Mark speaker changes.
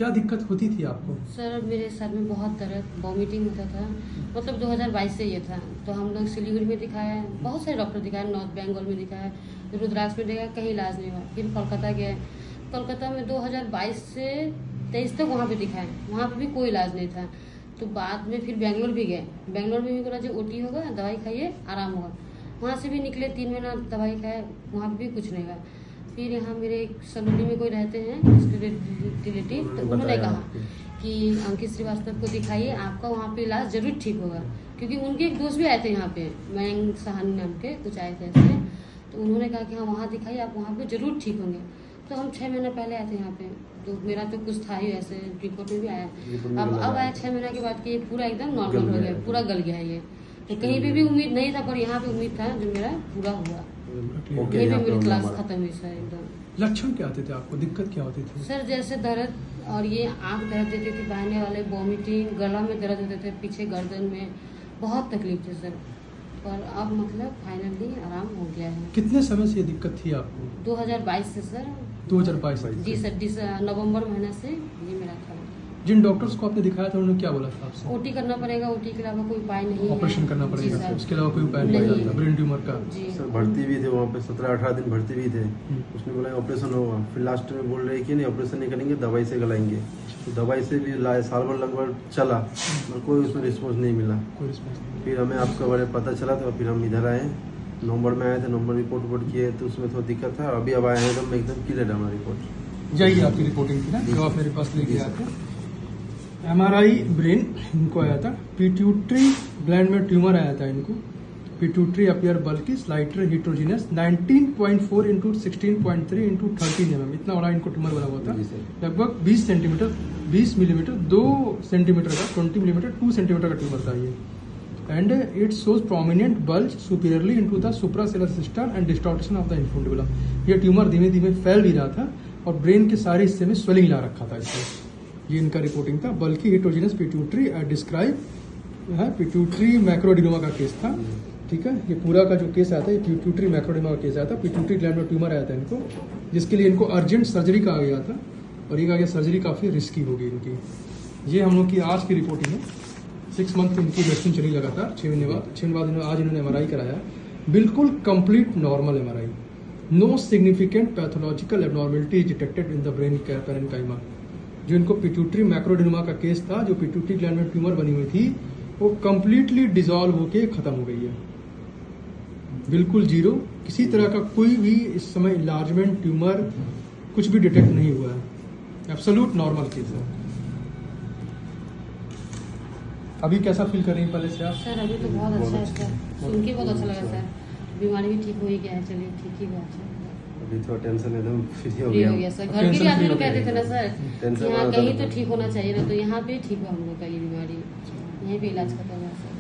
Speaker 1: क्या दिक्कत होती थी आपको?
Speaker 2: सर मेरे सर में बहुत दर्द, वॉमिटिंग होता था, मतलब 2022 से ये था। तो हम लोग सिलीगुड़ी में दिखाया, बहुत सारे डॉक्टर दिखाए, नॉर्थ बंगाल में दिखाया, रुद्राक्ष में दिखाया, कहीं इलाज नहीं हुआ। फिर कोलकाता गए, कोलकाता में 2022 से 23 तक वहाँ पे दिखाए, वहाँ पे भी कोई इलाज नहीं था। तो बाद में फिर बेंगलोर भी गए, बेंगलोर में भी बोला जो OT होगा, दवाई खाइए आराम होगा। वहाँ से भी निकले, 3 महीना दवाई खाए, वहाँ पे भी कुछ नहीं हुआ। फिर यहाँ मेरे सलूनी में कोई रहते हैं रिलेटिव, तो उन्होंने कहा कि अंकित श्रीवास्तव को दिखाइए, आपका वहाँ पे इलाज जरूर ठीक होगा। क्योंकि उनके एक दोस्त भी आए थे यहाँ पे, मयंक सहानी नाम के कुछ आए थे ऐसे, तो उन्होंने कहा कि हाँ वहाँ दिखाइए, आप वहाँ पे जरूर ठीक होंगे। तो हम 6 महीना पहले आए थे यहाँ पे, तो मेरा तो कुछ था ही ऐसे, रिपोर्ट में भी आया। अब आया 6 महीना के बाद कि ये पूरा एकदम नॉर्मल हो गया, पूरा गल गया है ये। तो कहीं पे भी उम्मीद नहीं था, पर यहाँ पे उम्मीद था जो मेरा पूरा हुआ। ये भी मेरी क्लास खत्म हुई सर एकदम।
Speaker 1: लक्षण क्या आते थे आपको, दिक्कत क्या होती थी?
Speaker 2: सर जैसे दर्द, और ये आँख दर्द देती थी, बहने वाले, वॉमिटिंग, गला में दर्द होते थे, पीछे गर्दन में बहुत तकलीफ थी सर। पर अब मतलब फाइनली आराम हो गया है।
Speaker 1: कितने समय से ये दिक्कत थी आपको?
Speaker 2: 2022 से सर।
Speaker 1: 2022
Speaker 2: जी सर, नवंबर महीना से ये मेरा था।
Speaker 1: जिन डॉक्टर्स को आपने दिखाया था उन्होंने क्या बोला था आपसे?
Speaker 2: OT करना पड़ेगा, OT के अलावा कोई उपाय नहीं है।
Speaker 1: ऑपरेशन करना पड़ेगा, उसके अलावा कोई उपाय नहीं था ब्रेन ट्यूमर का?
Speaker 2: जी
Speaker 3: सर भर्ती भी थे वहाँ पे, 17-18 दिन भर्ती भी थे। उसने बोला ऑपरेशन होगा, फिर लास्ट में बोल रहे कि नहीं ऑपरेशन नहीं करेंगे, दवाई से गलाएंगे। तो दवाई से भी साल भर लगभग चला, और कोई उसमें रिस्पॉन्स नहीं मिला।
Speaker 1: कोई रिस्पॉन्स नहीं।
Speaker 3: फिर हमें आपके बारे में पता चला, तो फिर हम इधर आए, नवंबर में आए थे, नवंबर रिपोर्ट किए, तो उसमें थोड़ा दिक्कत था। अभी अब आए हैं तो एकदम क्लियर है हमारी रिपोर्ट।
Speaker 1: जाइए आपकी रिपोर्टिंग थी ना, जो आप मेरे पास लेके आए थे। MRI ब्रेन इनको आया था, पिट्यूटरी ग्लैंड में ट्यूमर आया था इनको। पिट्यूटरी अपीयर बल्कि स्लाइटर हिट्रोजीनियस 19.4 इंटू 16.3 इंटू 13 mm, इतना बड़ा इनको ट्यूमर बना हुआ था। लगभग 20 सेंटीमीटर, 20 मिलीमीटर, 2 सेंटीमीटर का, 20 मिलीमीटर, 2 सेंटीमीटर का ट्यूमर था ये। And it shows prominent bulge superiorly into the suprasellar system and distortion of the infundibulum. ये ट्यूमर धीमे धीमे फैल भी रहा था और ब्रेन के सारे हिस्से में स्वेलिंग ला रखा था इससे। ये इनका रिपोर्टिंग था। बल्कि हिट्रोजीनियस पिट्यूटरी डिस्क्राइब है, पिट्यूटरी मैक्रोएडेनोमा का केस था। ठीक है, ये पूरा का जो केस आया था, ये पिट्यूटरी मैक्रोएडेनोमा का केस आया था। पिट्यूटरी ग्लैंड में ट्यूमर आया था इनको, जिसके लिए इनको अर्जेंट सर्जरी कहा गया था, और ये कहा गया सर्जरी काफ़ी रिस्की होगी इनकी। ये हम लोग की आज की रिपोर्टिंग है। 6 मंथ इनकी मेडिसिन चली लगातार, 6 महीने बाद आज इन्होंने MRI कराया। बिल्कुल complete normal MRI, no significant pathological abnormality detected in the brain parenchyma. जो इनको पिट्यूटरी मैक्रोएडेनोमा का केस था, जो पिट्यूटरी ग्लैंड में ट्यूमर बनी हुई थी, वो कंप्लीटली डिसॉल्व होके खत्म हो गई है, बिल्कुल जीरो। किसी तरह का कोई भी इस समय इलार्जमेंट, ट्यूमर कुछ भी डिटेक्ट नहीं हुआ है, एब्सोल्यूट नॉर्मल केस है। अभी कैसा फील कर रही हैं पहले से आप?
Speaker 2: सर अभी तो बहुत अच्छा है सर, सुन के बहुत अच्छा लगा सर। बीमारी भी ठीक हो ही गया है, चलिए ठीक ही हुआ।
Speaker 3: अभी थोड़ा टेंशन एकदम फ्री हो
Speaker 2: फ्री हो
Speaker 3: गया
Speaker 2: गया सर। घर के भी आदमी लोग कहते थे ना सर,
Speaker 3: टेंशन
Speaker 2: यहाँ
Speaker 3: वाला
Speaker 2: कहीं
Speaker 3: था।
Speaker 2: तो ठीक होना चाहिए ना, तो यहाँ पे ठीक हुआ हम लोग का ये बीमारी, यहीं पे इलाज खत्म हुआ सर।